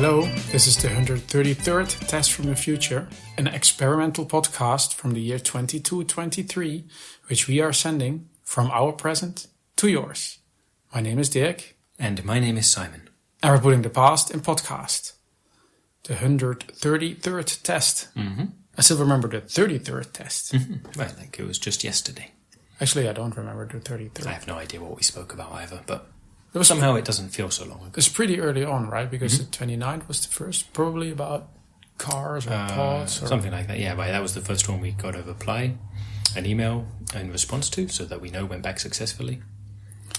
Hello, this is the 133rd Test from the Future, an experimental podcast from the year 2223, which we are sending from our present to yours. My name is Dirk. And my name is Simon. And we're putting the past in podcast. The 133rd test. Mm-hmm. I still remember the 33rd test. Mm-hmm. Right, like it was just yesterday. Actually, I don't remember the 33rd. I have no idea what we spoke about either, but somehow it doesn't feel so long ago. It's pretty early on, right? Because the 29th was the first, probably about cars or pods. Or something like that, yeah. Right, that was the first one we got a reply, an email in response to, so that we know went back successfully.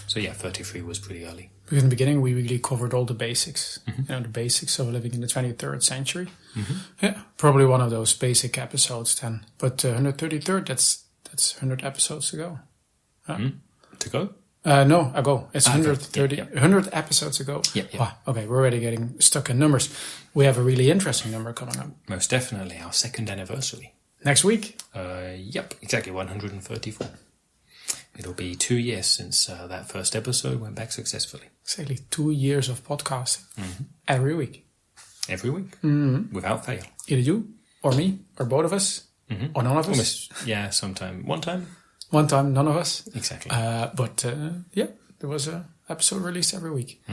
So yeah, 33 was pretty early. Because in the beginning, we really covered all the basics. Mm-hmm. You know, the basics of living in the 23rd century. Mm-hmm. Yeah, probably one of those basic episodes then. But 133rd, that's 100 episodes to go. To go? No, ago. It's 130, yeah. 100 episodes ago. Yeah. Wow, okay, we're already getting stuck in numbers. We have a really interesting number coming up. Most definitely, our second anniversary. Next week? Yep, exactly, 134. It'll be 2 years since that first episode went back successfully. Exactly 2 years of podcasting. Every week. Every week, without fail. Either you, or me, or both of us, or none of us. Almost, yeah, sometime. One time. One time, none of us. Exactly. But there was an episode released every week.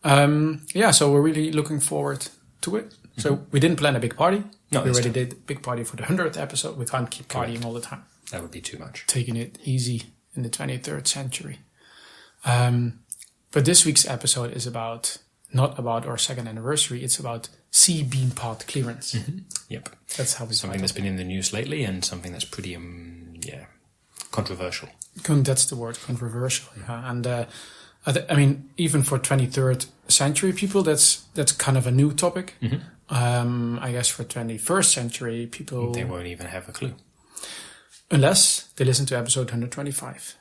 So we're really looking forward to it. So we didn't plan a big party. No, we already did a big party for the 100th episode. We can't keep partying all the time. That would be too much. Taking it easy in the 23rd century. But this week's episode is not about our second anniversary. It's about C-beam pod clearance. Yep. That's how we something that's been in the news lately and something that's pretty, controversial. That's the word, controversial. Yeah. And I mean, even for 23rd century people, that's kind of a new topic. I guess for 21st century people, they won't even have a clue. Unless they listen to episode 125.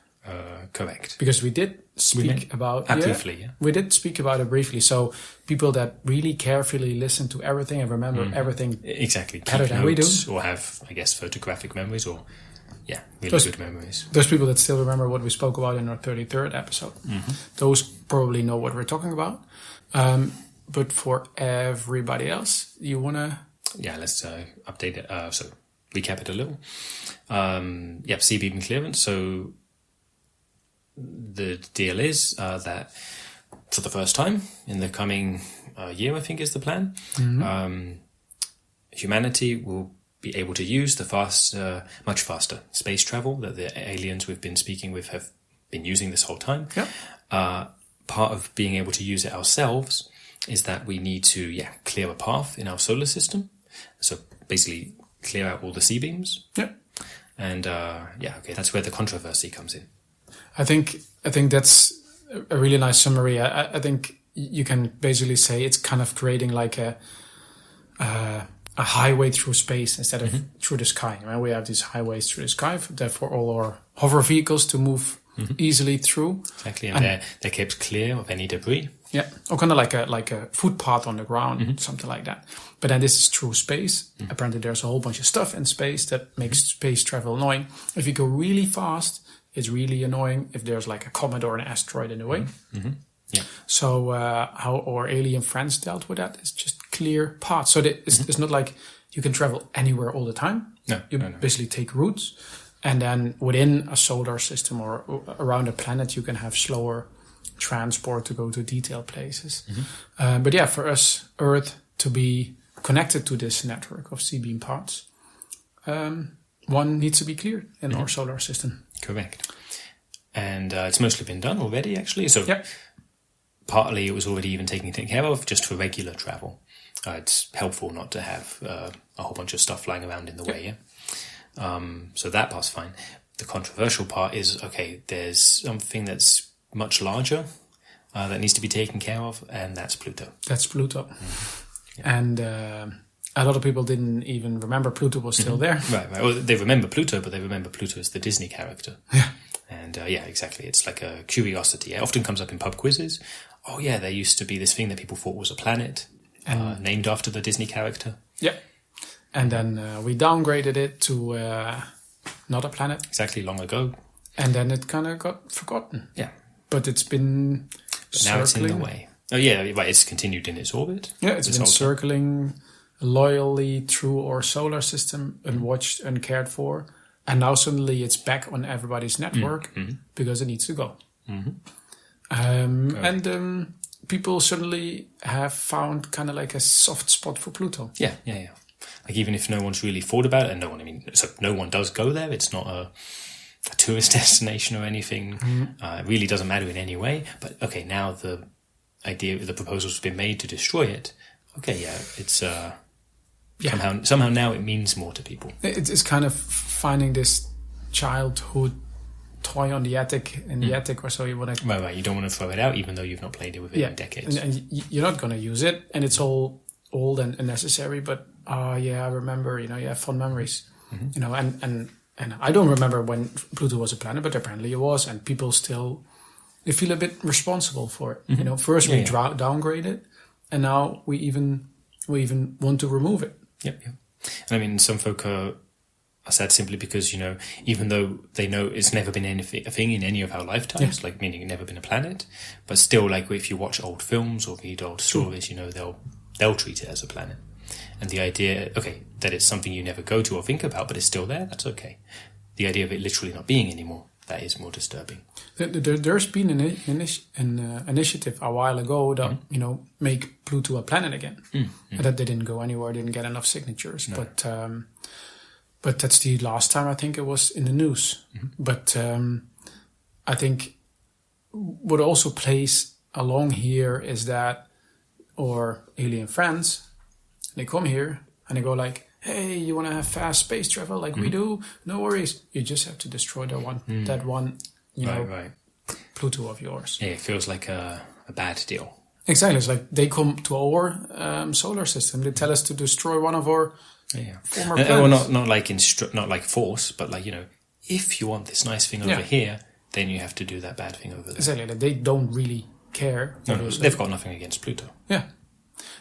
Correct. Because we did speak about briefly. Yeah. We did speak about it briefly. So people that really carefully listen to everything and remember everything exactly better than we do, or have, I guess, photographic memories, or really good memories. Those people that still remember what we spoke about in our 33rd episode, those probably know what we're talking about. But for everybody else, you wanna? Yeah, let's update it. So recap it a little. C-beam clearance. So the deal is that for the first time in the coming year, I think is the plan, humanity will be able to use the much faster space travel that the aliens we've been speaking with have been using this whole time. Yeah. Part of being able to use it ourselves is that we need to clear a path in our solar system. So basically clear out all the C-beams. Yeah. And that's where the controversy comes in. I think that's a really nice summary. I think you can basically say it's kind of creating like a highway through space instead of through the sky. Right? We have these highways through the sky, therefore all our hover vehicles to move easily through. Exactly, and they're kept clear of any debris. Yeah, or kind of like a footpath on the ground, something like that. But then this is through space. Apparently there's a whole bunch of stuff in space that makes space travel annoying. If you go really fast, it's really annoying if there's like a comet or an asteroid in the way. Yeah. So how our alien friends dealt with that is just clear paths. So it's not like you can travel anywhere all the time. No, you basically take routes. And then within a solar system or around a planet, you can have slower transport to go to detailed places. But for us, Earth, to be connected to this network of C-beam pods, one needs to be cleared in our solar system. Correct. And it's mostly been done already, actually. So partly it was already even taken care of just for regular travel. It's helpful not to have a whole bunch of stuff lying around in the way, so that part's fine. The controversial part is, there's something that's much larger that needs to be taken care of, and that's Pluto. That's Pluto. And a lot of people didn't even remember Pluto was still there. Right. Well, they remember Pluto, but they remember Pluto as the Disney character. Yeah. And exactly. It's like a curiosity. It often comes up in pub quizzes. Oh, yeah, there used to be this thing that people thought was a planet named after the Disney character. Yeah. And then we downgraded it to not a planet. Exactly, long ago. And then it kind of got forgotten. Yeah. But it's been now it's in the way. Oh yeah, right. It's continued in its orbit. Yeah, it's been circling loyally through our solar system and watched and cared for. And now suddenly it's back on everybody's network because it needs to go. And people suddenly have found kind of like a soft spot for Pluto. Yeah. Like even if no one's really thought about it, and no one does go there. It's not a tourist destination or anything. It really doesn't matter in any way. But okay, now the proposal's been made to destroy it. Okay, yeah, it's somehow now it means more to people. It's kind of finding this childhood toy on the attic or so. You want to right. You don't want to throw it out, even though you've not played it with it in decades. And you're not going to use it, and it's all old and unnecessary. But I remember. You have fond memories. And I don't remember when Pluto was a planet, but apparently it was, and people still they feel a bit responsible for it. First we downgrade it, and now we even want to remove it. Yep. And some folk are sad simply because even though they know it's never been a thing in any of our lifetimes, like meaning it's never been a planet, but still, like if you watch old films or read old stories, they'll treat it as a planet. And the idea, that it's something you never go to or think about, but it's still there, that's okay. The idea of it literally not being anymore, that is more disturbing. There's been an initiative a while ago that, make Pluto a planet again. That didn't go anywhere, didn't get enough signatures. No. But that's the last time I think it was in the news. But I think what also plays along here is that our alien friends, they come here and they go like, hey, you want to have fast space travel like we do? No worries. You just have to destroy that one, right. Pluto of yours. Yeah, it feels like a bad deal. Exactly. It's like they come to our solar system. They tell us to destroy one of our former planets. Well, not like force, but like, if you want this nice thing over here, then you have to do that bad thing over there. Exactly. They don't really care. No, they've got nothing against Pluto. Yeah.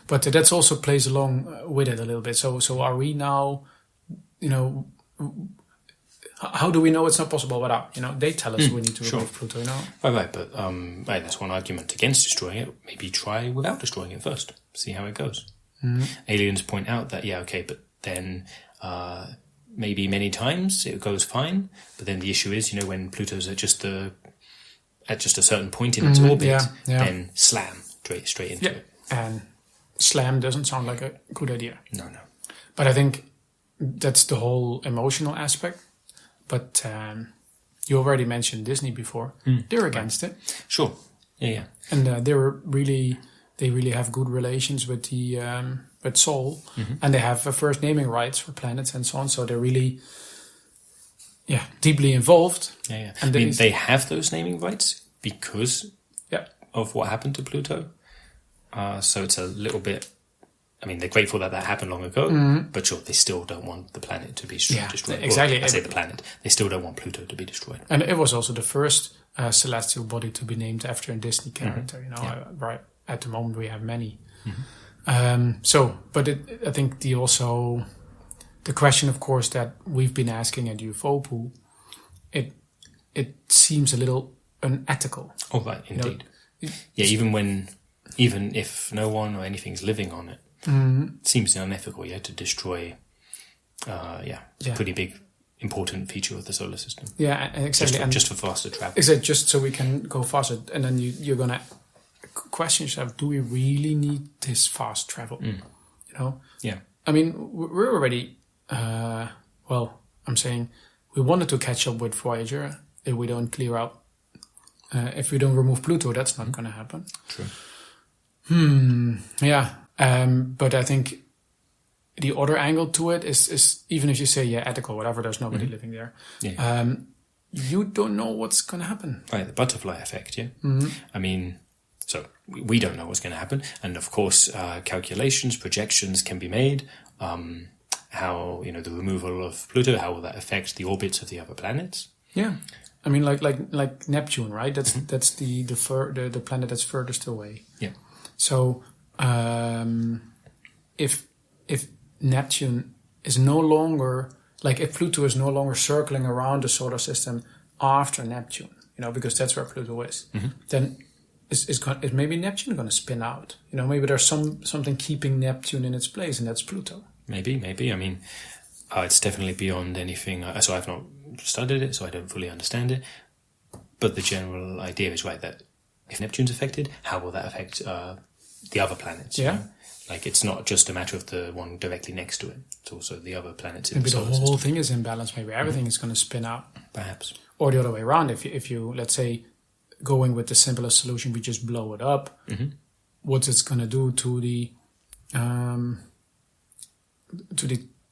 But that also plays along with it a little bit. So are we now, how do we know it's not possible without? They tell us we need to remove Pluto, Right, but that's one argument against destroying it. Maybe try without destroying it first. See how it goes. Aliens point out that, but then maybe many times it goes fine. But then the issue is, when Pluto's at just a certain point in its orbit, then slam straight into it. And slam doesn't sound like a good idea. No. But I think that's the whole emotional aspect. But you already mentioned Disney before. They're against it. Sure. Yeah. And they really have good relations with the with Sol, and they have first naming rights for planets and so on. So they're really, deeply involved. Yeah. And they have those naming rights because of what happened to Pluto. So it's a little bit. They're grateful that happened long ago, but sure, they still don't want the planet to be destroyed. Exactly. Well, I say the planet. They still don't want Pluto to be destroyed. And it was also the first celestial body to be named after a Disney character. Right at the moment we have many. But I think the question, of course, that we've been asking at UFOPOO, it seems a little unethical. Oh, right, indeed. Even if no one or anything's living on it, it seems unethical, to destroy. It's a pretty big, important feature of the solar system. Yeah, exactly. Just for faster travel. Exactly, just so we can go faster, and then you're gonna question yourself: do we really need this fast travel? Yeah. We're already. I'm saying we wanted to catch up with Voyager. If we don't clear out, if we don't remove Pluto, that's not going to happen. True. Yeah. But I think the other angle to it is even if you say, ethical, whatever, there's nobody living there. Yeah. You don't know what's going to happen. Right, the butterfly effect, yeah. So we don't know what's going to happen. And of course, calculations, projections can be made. How, the removal of Pluto, how will that affect the orbits of the other planets? Yeah. Like Neptune, right? That's the planet that's furthest away. Yeah. So if Neptune is no longer, if Pluto is no longer circling around the solar system after Neptune, because that's where Pluto is, then is maybe Neptune going to spin out? Maybe there's something keeping Neptune in its place, and that's Pluto. Maybe. I mean, it's definitely beyond anything. So I've not studied it, so I don't fully understand it. But the general idea is right that if Neptune's affected, how will that affect the other planets? Yeah. Like, it's not just a matter of the one directly next to it. It's also the other planets in maybe the solar the whole system. thing is in balance. Maybe everything is going to spin out. Perhaps. Or the other way around. If you let's say, going with the simplest solution, we just blow it up. What's it going to do to the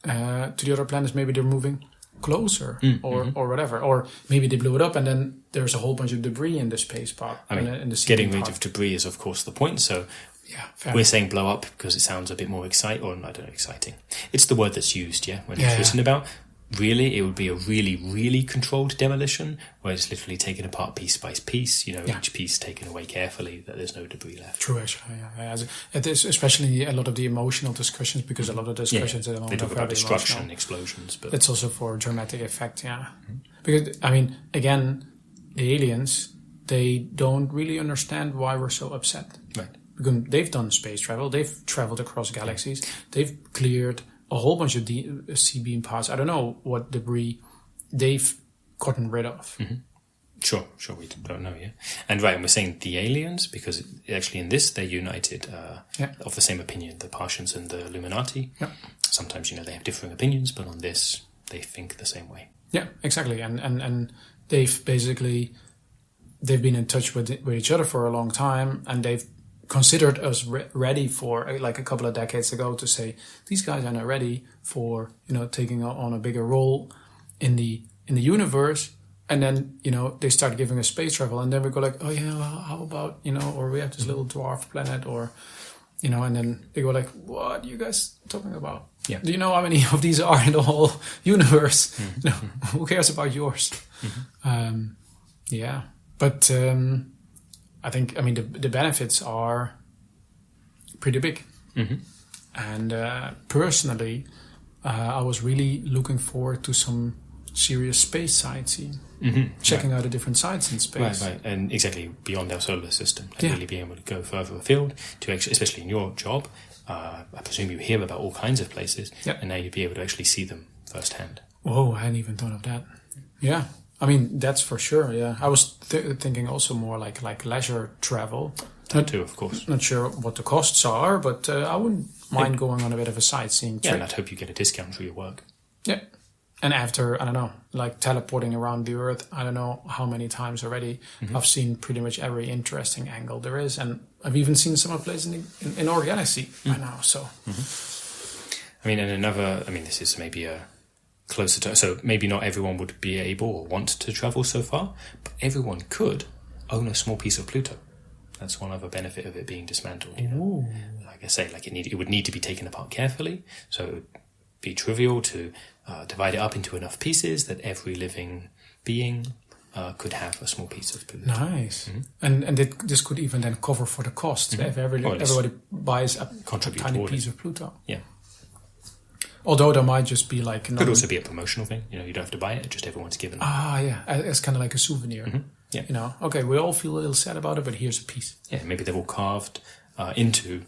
other planets? Maybe they're moving closer, or whatever. Or maybe they blew it up, and then there's a whole bunch of debris in the space part. I mean, in the getting rid of debris is, of course, the point. So yeah, we're saying blow up because it sounds a bit more exciting, or I don't know, exciting. It's the word that's used, when it's written about. Really, it would be a really, really controlled demolition, where it's literally taken apart piece by piece, each piece taken away carefully, that there's no debris left. True, actually. Yeah. It is especially a lot of the emotional discussions, because a lot of the discussions at the moment they talk are about very destruction emotional. and explosions. But it's also for dramatic effect, Because, I mean, again, the aliens, they don't really understand why we're so upset. Right. Because they've done space travel, they've traveled across galaxies, they've cleared a whole bunch of C-beam paths. I don't know what debris they've gotten rid of. Sure, we don't know, And we're saying the aliens, because actually in this, they're united, of the same opinion, the Martians and the Illuminati. Yeah. Sometimes, they have differing opinions, but on this, they think the same way. Yeah, exactly. And they've been in touch with each other for a long time, and they've considered us ready for, like a couple of decades ago, to say these guys are not ready for taking on a bigger role in the universe. And then they start giving us space travel, and then we go like, oh yeah, well, how about or we have this little dwarf planet, or and then they go like, what are you guys talking about? Yeah. Do you know how many of these are in the whole universe? Who cares about yours? But I think, the benefits are pretty big. And personally, I was really looking forward to some serious space sightseeing, checking out the different sites in space. Right, and exactly beyond our solar system, and really being able to go further afield to actually, especially in your job, I presume you hear about all kinds of places, and now you'd be able to actually see them firsthand. Whoa, I hadn't even thought of that. Yeah, that's for sure. Yeah, I was thinking also more like leisure travel. That too, of course. Not sure what the costs are, but I wouldn't mind going on a bit of a sightseeing trip. Yeah, and I'd hope you get a discount for your work. Yeah. And after, I don't know, like teleporting around the Earth, I don't know how many times already, I've seen pretty much every interesting angle there is. And I've even seen some of the places in our galaxy by now, so. This is maybe a closer to, so maybe not everyone would be able or want to travel so far, but everyone could own a small piece of Pluto. That's one other benefit of it being dismantled. Like I say, it would need to be taken apart carefully, so it would be trivial to divide it up into enough pieces that every living being could have a small piece of Pluto. Nice. And this could even then cover for the cost if everybody buys a tiny piece of Pluto. Yeah. Although there might just be like... Could also be a promotional thing. You don't have to buy it, just everyone's given. It's kind of like a souvenir. Yeah. Okay, we all feel a little sad about it, but here's a piece. Yeah, maybe they're all carved into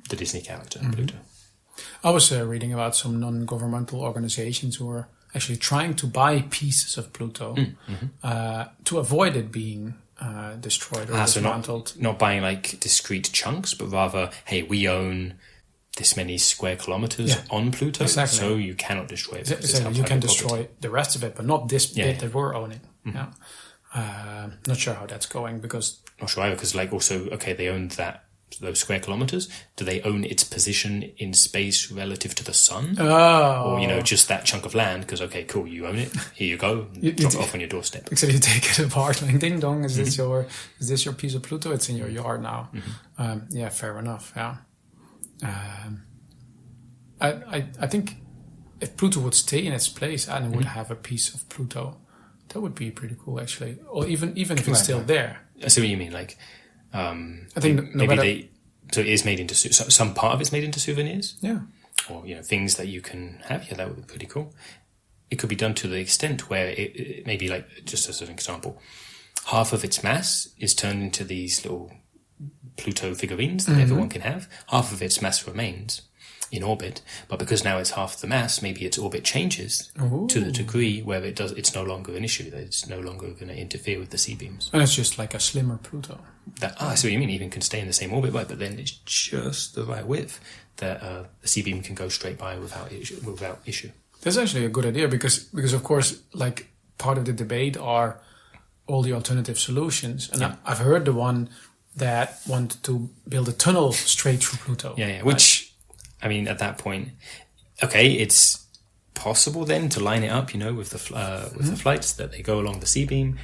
the Disney character, Pluto. I was reading about some non-governmental organizations who are actually trying to buy pieces of Pluto to avoid it being destroyed or dismantled. So not buying like discrete chunks, but rather, hey, we own this many square kilometers on Pluto, so you cannot destroy it. Exactly. You can destroy the rest of it, but not this bit that we're owning. Not sure how that's going, because... Not sure either, because they own those square kilometers. Do they own its position in space relative to the sun? Or, just that chunk of land, because, okay, cool, you own it, here you go, drop it off on your doorstep. Except you take it apart, like, ding dong, is this your piece of Pluto? It's in your yard now. Fair enough, I think if Pluto would stay in its place and it would have a piece of Pluto, that would be pretty cool, actually. Or even if it's still there. I see what you mean, like... I think so it is made into some part of it's made into souvenirs. Yeah. Or things that you can have. Yeah, that would be pretty cool. It could be done to the extent where it maybe, like, just as an example, half of its mass is turned into these little Pluto figurines that everyone can have. Half of its mass remains in orbit, but because now it's half the mass, maybe its orbit changes to the degree where it's no longer an issue, that it's no longer going to interfere with the C-beams. And it's just like a slimmer Pluto. I see what you mean. Even can stay in the same orbit, right? But then it's just the right width that the C-beam can go straight by without issue. That's actually a good idea because of course, like part of the debate are all the alternative solutions, and I've heard the one that wanted to build a tunnel straight through Pluto. Yeah. Which, I mean, at that point, okay, it's possible then to line it up, with the flights that they go along the C-beam,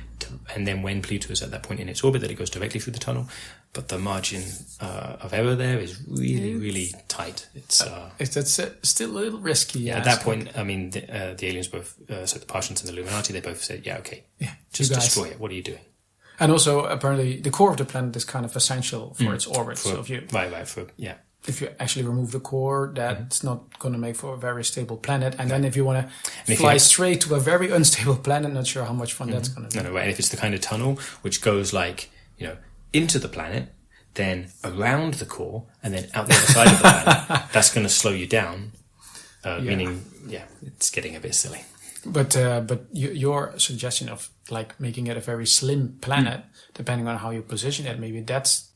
and then when Pluto is at that point in its orbit, that it goes directly through the tunnel. But the margin of error there is really, really tight. That's still a little risky. At that point, I mean, the aliens both, so the Partians and the Illuminati, they both said, just destroy it. What are you doing? And also, apparently, the core of the planet is kind of essential for its orbit. If you actually remove the core, that's not going to make for a very stable planet. And then if you want to fly straight to a very unstable planet, not sure how much fun that's going to be. No, right. And if it's the kind of tunnel which goes into the planet, then around the core, and then out the other side of the planet, that's going to slow you down. Meaning, it's getting a bit silly. But your suggestion of like making it a very slim planet, depending on how you position it, maybe that's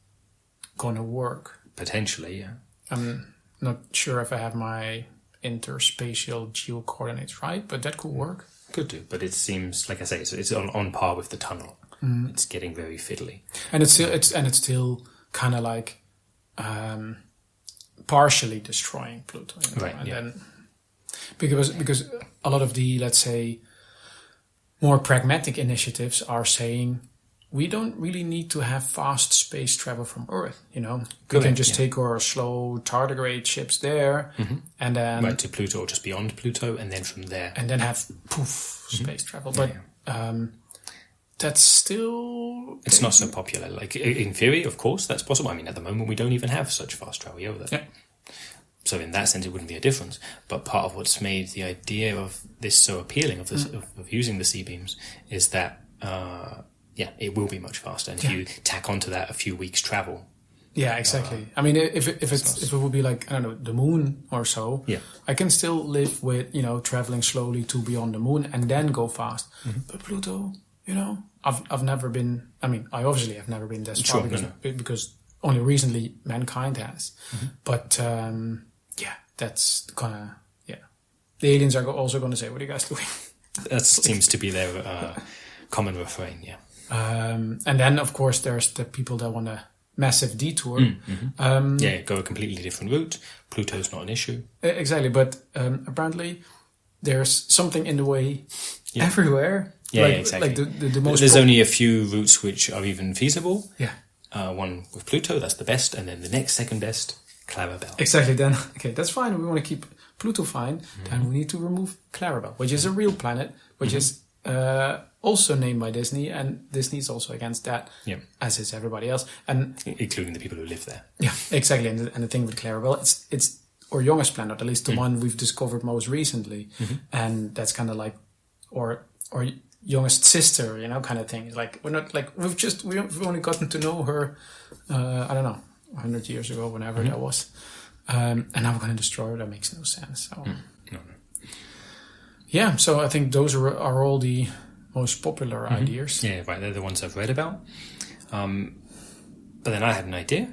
going to work. Potentially, yeah. I'm not sure if I have my interspatial geo coordinates right, but that could work. Could do, but it seems, like I say, it's on par with the tunnel. It's getting very fiddly, and it's still kind of like partially destroying Pluto, right? And then because a lot of the, let's say, more pragmatic initiatives are saying we don't really need to have fast space travel from Earth. We can just take our slow tardigrade ships there, and then right to Pluto or just beyond Pluto, and then from there, and then have space travel. But that's still... It's not so popular. Like, in theory, of course, that's possible. I mean, at the moment, we don't even have such fast travel over there. Yeah. So in that sense, it wouldn't be a difference. But part of what's made the idea of this so appealing, of using the C-beams, is that, it will be much faster. And if you tack onto that a few weeks' travel... Yeah, exactly. I mean, if it would be like, I don't know, the moon or so, I can still live with, traveling slowly to beyond the moon and then go fast. But Pluto... I've never been. I mean, I obviously have never been this far because only recently mankind has. But that's gonna. The aliens are also going to say, "What are you guys doing?" That seems to be their common refrain. Yeah. And then, of course, there's the people that want a massive detour. Go a completely different route. Pluto's not an issue. Exactly, but apparently there's something in the way everywhere. Exactly. Like the most. There's only a few routes which are even feasible. Yeah. One with Pluto, that's the best, and then the next second best, Clarabelle. Exactly. Then that's fine. We want to keep Pluto fine. Then we need to remove Clarabelle, which is a real planet, which is also named by Disney, and Disney's also against that, as is everybody else, and including the people who live there. Yeah, exactly. And the thing with Clarabelle, it's our youngest planet, at least the one we've discovered most recently, and that's kind of like or youngest sister, kind of thing. It's like we're not like we've only gotten to know her, I don't know, 100 years ago, whenever that was, and now we're going to destroy her. That makes no sense. So. No. Yeah, so I think those are all the most popular ideas. Yeah, right. They're the ones I've read about. But then I had an idea.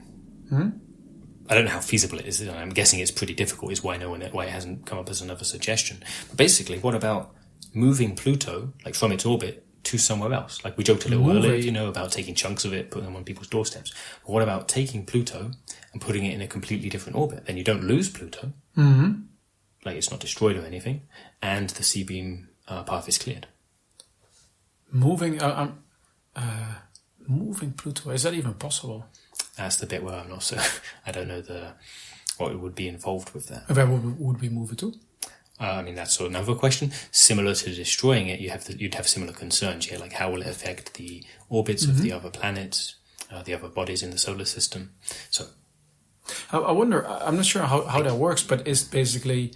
I don't know how feasible it is. I'm guessing it's pretty difficult. Is why it hasn't come up as another suggestion. But basically, what about moving Pluto, like from its orbit, to somewhere else? Like we joked a little earlier, about taking chunks of it, putting them on people's doorsteps. But what about taking Pluto and putting it in a completely different orbit? Then you don't lose Pluto. Like it's not destroyed or anything, and the C-beam path is cleared. Moving Pluto, is that even possible? That's the bit where I'm not so. I don't know what would be involved with that. Where would we move it to? I mean, that's sort of another question. Similar to destroying it, you'd have similar concerns. Yeah, like how will it affect the orbits of the other planets, the other bodies in the solar system? So, I wonder. I'm not sure how that works, but is basically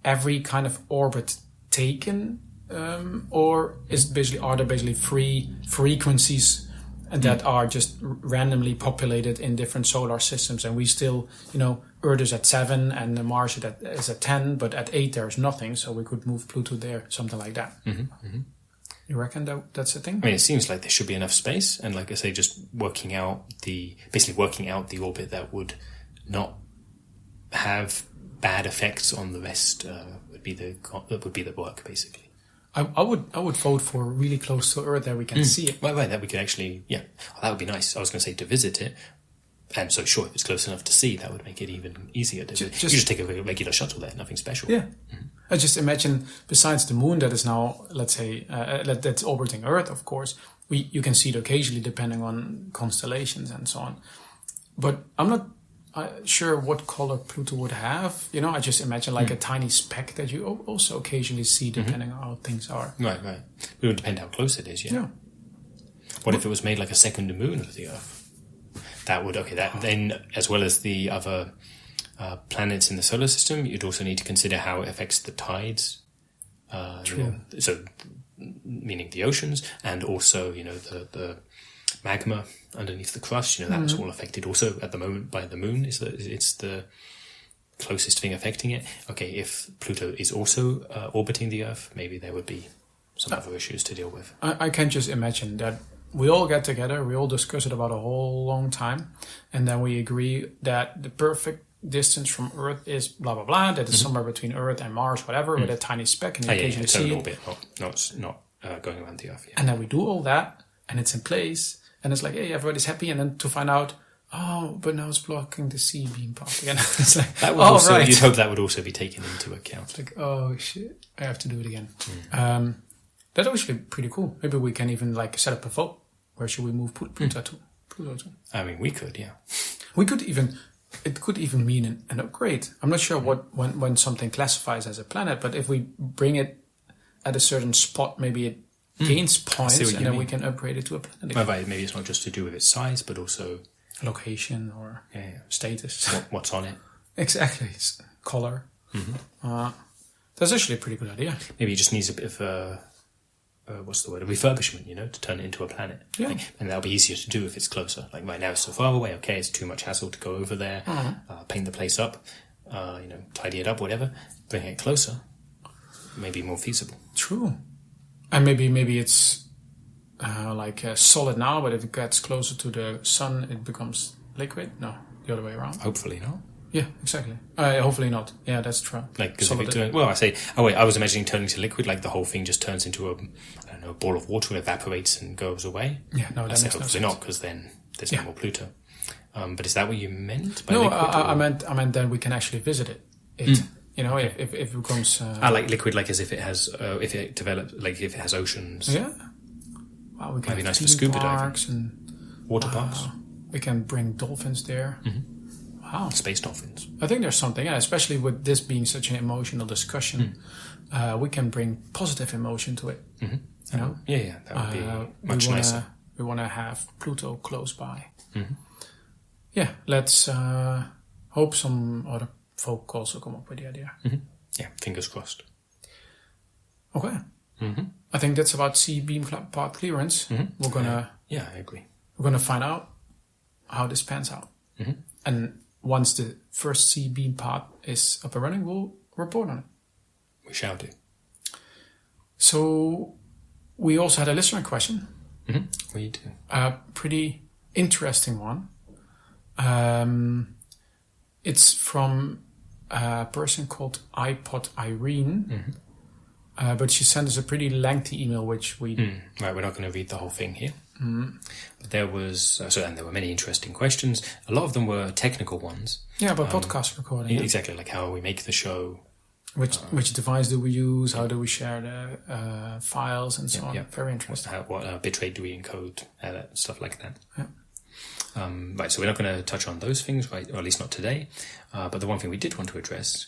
every kind of orbit taken, or are there basically free frequencies and that are just randomly populated in different solar systems. And we still, Earth is at 7 and Mars is at 10, but at 8 there's nothing. So we could move Pluto there, something like that. You reckon that's a thing? I mean, it seems like there should be enough space, and like I say, just working out the orbit that would not have bad effects on the rest would be the work, basically. I would vote for really close to Earth that we can see it. Right, that we could actually, that would be nice. I was going to say to visit it, and so sure, if it's close enough to see, that would make it even easier to visit. You just take a regular shuttle there, nothing special. Yeah. I just imagine, besides the moon that is now, let's say, that's orbiting Earth, of course, you can see it occasionally depending on constellations and so on. But I'm not sure what color Pluto would have. I just imagine like a tiny speck that you also occasionally see depending on how things are. Right. It would depend how close it is, yeah. What if it was made like a second moon of the Earth? That would, then as well as the other planets in the solar system, you'd also need to consider how it affects the tides. True. So, meaning the oceans, and also, the magma underneath the crust, that's all affected also at the moment by the moon. It's the closest thing affecting it. Okay, if Pluto is also orbiting the Earth, maybe there would be some other issues to deal with. I can just imagine that we all get together, we all discuss it about a whole long time, and then we agree that the perfect distance from Earth is blah blah blah, that is somewhere between Earth and Mars, whatever, with a tiny speck, and you occasionally see it. Orbit, it's not going around the Earth. Yeah. And then we do all that, and it's in place, and it's like, hey, everybody's happy, and then to find out, but now it's blocking the C-beam path again. It's like, that would right. You'd hope that would also be taken into account. It's like, oh shit, I have to do it again. That's actually pretty cool. Maybe we can even set up a vote. Where should we move Pluto to? I mean, we could, yeah. We could even. It could even mean an upgrade. I'm not sure when something classifies as a planet, but if we bring it at a certain spot, maybe it gains points, and then we can upgrade it to a planet again. Right, maybe it's not just to do with its size, but also location or status. What's on it? Exactly, it's color. That's actually a pretty good idea. Maybe it just needs a bit of a refurbishment, to turn it into a planet. Yeah. And that'll be easier to do if it's closer. Like right now it's so far away, okay, it's too much hassle to go over there, paint the place up, tidy it up, whatever. Bring it closer, maybe more feasible. True. And maybe it's solid now, but if it gets closer to the sun, it becomes liquid? No, the other way around. Hopefully not. Yeah, exactly. Hopefully not. Yeah, that's true. Because if it turns, I was imagining turning to liquid, like the whole thing just turns into a ball of water and evaporates and goes away. Yeah, no, that makes hopefully no sense. not, because then there's no more Pluto. But is that what you meant by liquid? No, I meant then we can actually visit it. If it becomes like liquid, like as if it has if it develops, like if it has oceans. Yeah. Wow, we can might be nice for scuba diving and water parks. We can bring dolphins there. Wow. Space dolphins. I think there's something, especially with this being such an emotional discussion, we can bring positive emotion to it. Yeah, that would be much nicer. We want to have Pluto close by. Yeah, let's hope some other folk also come up with the idea. Yeah, fingers crossed. Okay. I think that's about C-beam part clearance. We're gonna. Yeah, I agree. We're gonna find out how this pans out, and once the first C-beam part is up and running, we'll report on it. We shall do. So we also had a listener question. We do. A pretty interesting one. It's from a person called iPod Irene. But she sent us a pretty lengthy email, which we... Right, we're not going to read the whole thing here. But there was... and there were many interesting questions. A lot of them were technical ones. Yeah, about podcast recording. Exactly, like how we make the show. Which device do we use? How do we share the files and so on? Very interesting. What bitrate do we encode? Stuff like that. Yeah. Right, so we're not going to touch on those things, right? Or at least not today. But the one thing we did want to address...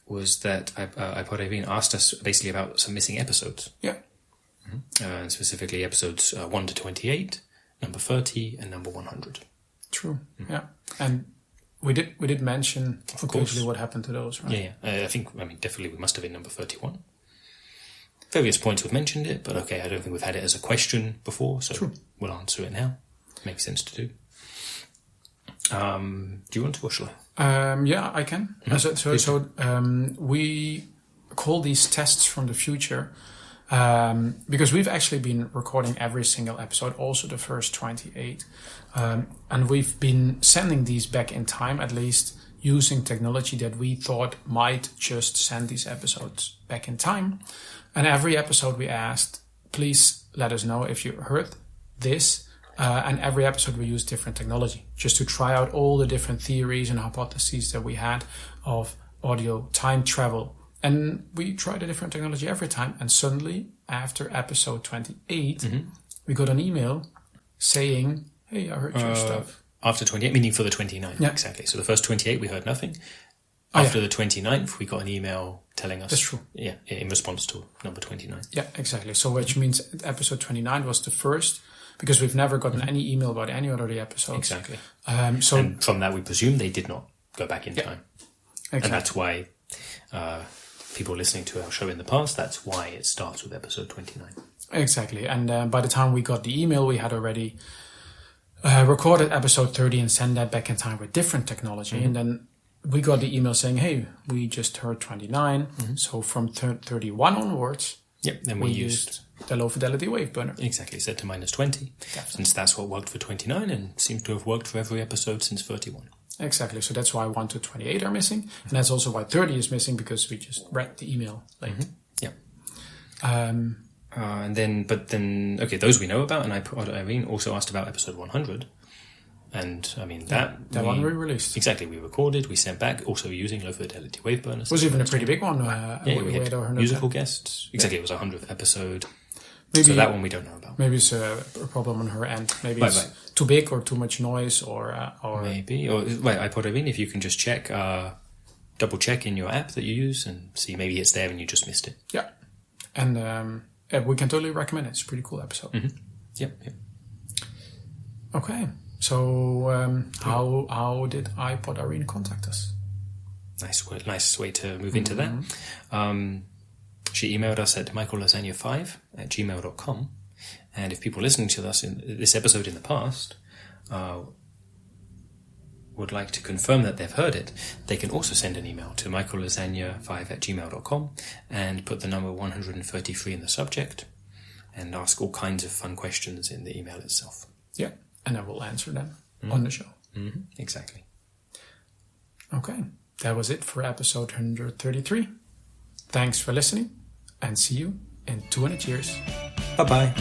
was that iPod Irene asked us basically about some missing episodes. Yeah. And specifically episodes 1 to 28, number 30, and number 100. True. Yeah. And we did mention occasionally what happened to those, right? Yeah. I think, definitely we must have been number 31. various points we've mentioned it, but okay, I don't think we've had it as a question before, so True. We'll answer it now. Makes sense to do. Do you want to, or shall I? Yeah, I can. We call these tests from the future because we've actually been recording every single episode, also the first 28. And we've been sending these back in time, at least using technology that we thought might just send these episodes back in time. And every episode we asked, please let us know if you heard this. And every episode we use different technology just to try out all the different theories and hypotheses that we had of audio time travel. And we tried a different technology every time. And suddenly, after episode 28, we got an email saying, hey, I heard your stuff. After 28, meaning for the 29th, exactly. So the first 28, we heard nothing. After the 29th, we got an email telling us. That's true. Yeah, in response to number 29. Yeah, exactly. So which means episode 29 was the first, because we've never gotten any email about any other of the episodes. Exactly. And from that, we presume they did not go back in time. Exactly. And that's why people listening to our show in the past, that's why it starts with episode 29. Exactly. And by the time we got the email, we had already recorded episode 30 and sent that back in time with different technology. And then we got the email saying, hey, we just heard 29. So from 31 onwards, then we used the low fidelity wave burner. Exactly, set to minus 20. Definitely. Since that's what worked for 29 and seems to have worked for every episode since 31. Exactly, so that's why 1 to 28 are missing. And that's also why 30 is missing, because we just read the email late. Yeah. But then, okay, those we know about, and Irene also asked about episode 100. And I mean, that one we released. Exactly, we recorded, we sent back, also using low fidelity wave burners. It was even a pretty big one. We had musical guests. Exactly, it was 100th episode. Maybe, so that one we don't know about. Maybe it's a problem on her end. Maybe it's too big or too much noise, or maybe. Or iPod Irene, if you can just check, double check in your app that you use and see maybe it's there and you just missed it. Yeah, and we can totally recommend it. It's a pretty cool episode. Yep. Okay, so how did iPod Irene contact us? Nice way to move into that. She emailed us at michaellasagna5@gmail.com, and if people listening to us in this episode in the past would like to confirm that they've heard it, they can also send an email to michaellasagna5@gmail.com and put the number 133 in the subject and ask all kinds of fun questions in the email itself. Yeah, and I will answer them on the show. Exactly. Okay, that was it for episode 133. Thanks for listening, and see you in 200 years. Bye-bye.